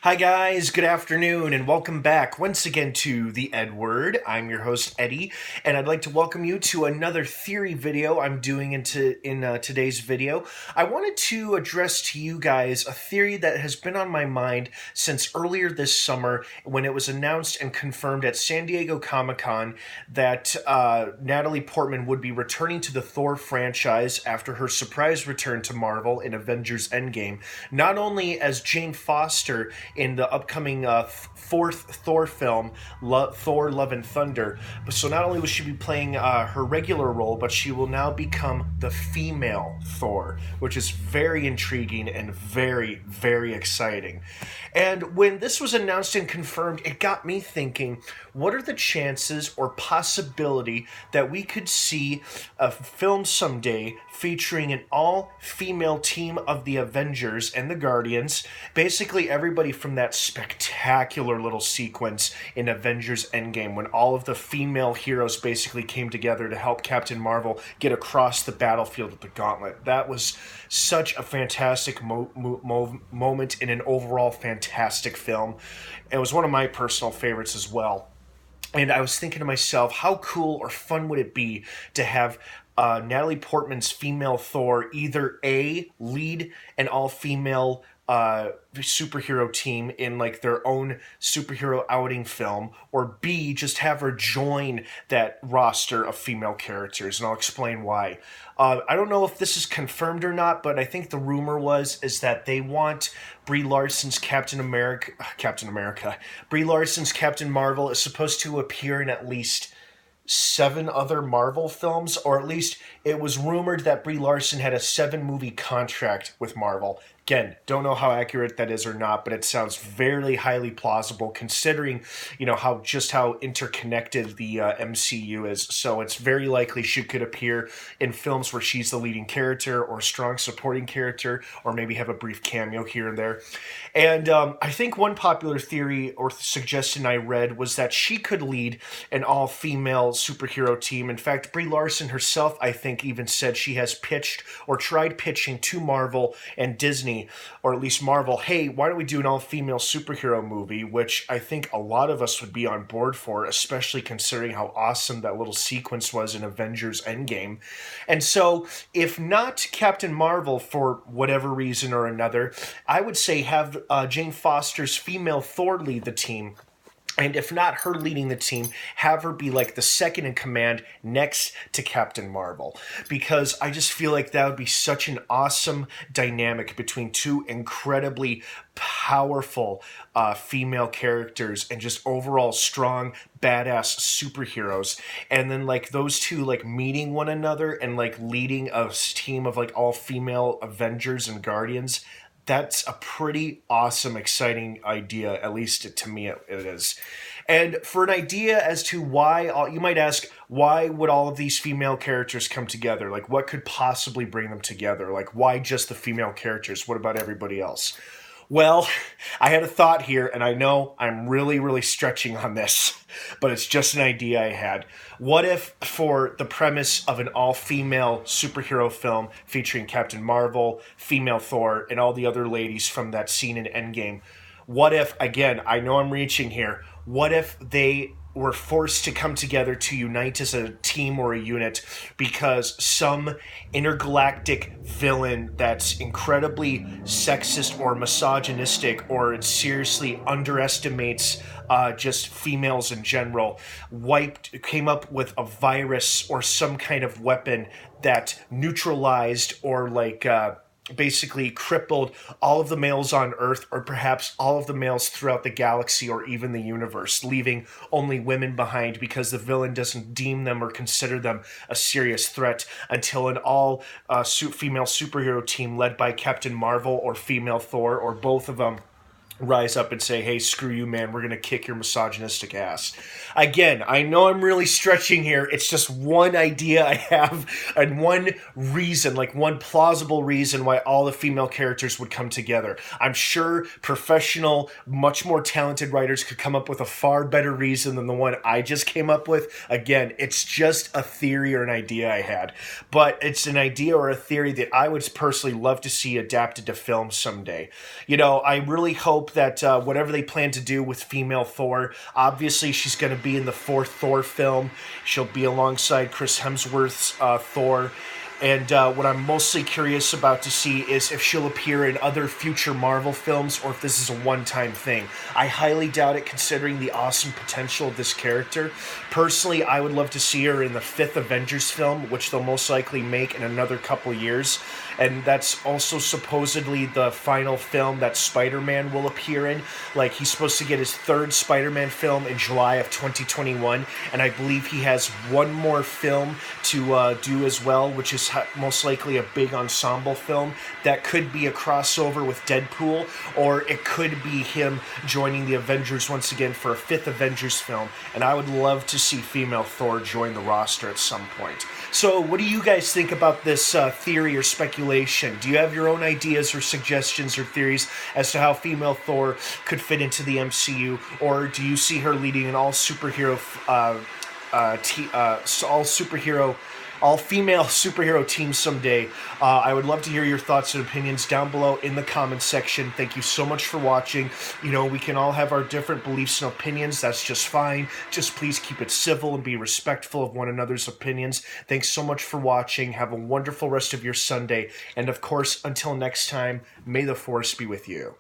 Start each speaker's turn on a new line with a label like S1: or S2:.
S1: Hi, guys. Good afternoon, and welcome back once again to the EdWord. I'm your host, Eddie, and I'd like to welcome you to another theory video I'm doing in today's video. I wanted to address to you guys a theory that has been on my mind since earlier this summer when it was announced and confirmed at San Diego Comic-Con that Natalie Portman would be returning to the Thor franchise after her surprise return to Marvel in Avengers Endgame, not only as Jane Foster in the upcoming fourth Thor film, Thor: Love and Thunder. But so not only will she be playing her regular role, but she will now become the female Thor, which is very intriguing and very, very exciting. And when this was announced and confirmed, it got me thinking, what are the chances or possibility that we could see a film someday featuring an all-female team of the Avengers and the Guardians, basically everybody from that spectacular little sequence in Avengers Endgame when all of the female heroes basically came together to help Captain Marvel get across the battlefield with the gauntlet. That was such a fantastic moment in an overall fantastic film. It was one of my personal favorites as well. And I was thinking to myself, how cool or fun would it be to have Natalie Portman's female Thor either A, lead an all-female superhero team in like their own superhero outing film, or B, just have her join that roster of female characters, and I'll explain why. I don't know if this is confirmed or not, but I think the rumor is that they want Brie Larson's Captain America. Brie Larson's Captain Marvel is supposed to appear in at least 7 other Marvel films, or at least it was rumored that Brie Larson had a 7-movie contract with Marvel. Again, don't know how accurate that is or not, but it sounds very highly plausible considering, how interconnected the MCU is. So it's very likely she could appear in films where she's the leading character or strong supporting character, or maybe have a brief cameo here and there. And I think one popular theory or suggestion I read was that she could lead an all-female superhero team. In fact, Brie Larson herself, I think, even said she has pitched or tried pitching to Marvel and Disney, or at least Marvel, hey, why don't we do an all-female superhero movie, which I think a lot of us would be on board for, especially considering how awesome that little sequence was in Avengers Endgame. And so, if not Captain Marvel for whatever reason or another, I would say have Jane Foster's female Thor lead the team. And if not her leading the team, have her be like the second in command next to Captain Marvel. Because I just feel like that would be such an awesome dynamic between two incredibly powerful female characters and just overall strong, badass superheroes. And then like those two like meeting one another and like leading a team of like all female Avengers and Guardians. That's a pretty awesome, exciting idea, at least to me it is. And for an idea as to why, you might ask, why would all of these female characters come together? Like, what could possibly bring them together? Like, why just the female characters? What about everybody else? Well, I had a thought here, and I know I'm really, really stretching on this, but it's just an idea I had. What if, for the premise of an all-female superhero film featuring Captain Marvel, female Thor, and all the other ladies from that scene in Endgame, what if, again, I know I'm reaching here, what if they were forced to come together to unite as a team or a unit because some intergalactic villain that's incredibly sexist or misogynistic or seriously underestimates just females in general came up with a virus or some kind of weapon that neutralized or basically crippled all of the males on Earth, or perhaps all of the males throughout the galaxy or even the universe, leaving only women behind because the villain doesn't deem them or consider them a serious threat until an all-female superhero team led by Captain Marvel or female Thor or both of them rise up and say, hey, screw you, man, we're going to kick your misogynistic ass. Again, I know I'm really stretching here. It's just one idea I have and one reason, like one plausible reason why all the female characters would come together. I'm sure professional, much more talented writers could come up with a far better reason than the one I just came up with. Again, it's just a theory or an idea I had, but it's an idea or a theory that I would personally love to see adapted to film someday. I really hope hope that whatever they plan to do with female Thor, obviously she's going to be in the fourth Thor film. She'll be alongside Chris Hemsworth's Thor. And what I'm mostly curious about to see is if she'll appear in other future Marvel films or if this is a one-time thing. I highly doubt it considering the awesome potential of this character. Personally, I would love to see her in the fifth Avengers film, which they'll most likely make in another couple years. And that's also supposedly the final film that Spider-Man will appear in. Like, he's supposed to get his third Spider-Man film in July of 2021, and I believe he has one more film to do as well, which is most likely a big ensemble film that could be a crossover with Deadpool, or it could be him joining the Avengers once again for a fifth Avengers film, and I would love to see female Thor join the roster at some point. So what do you guys think about this theory or speculation? Do you have your own ideas or suggestions or theories as to how female Thor could fit into the MCU, or do you see her leading an all-female superhero team someday? I would love to hear your thoughts and opinions down below in the comment section. Thank you so much for watching. You know, we can all have our different beliefs and opinions. That's just fine. Just please keep it civil and be respectful of one another's opinions. Thanks so much for watching. Have a wonderful rest of your Sunday. And of course, until next time, may the Force be with you.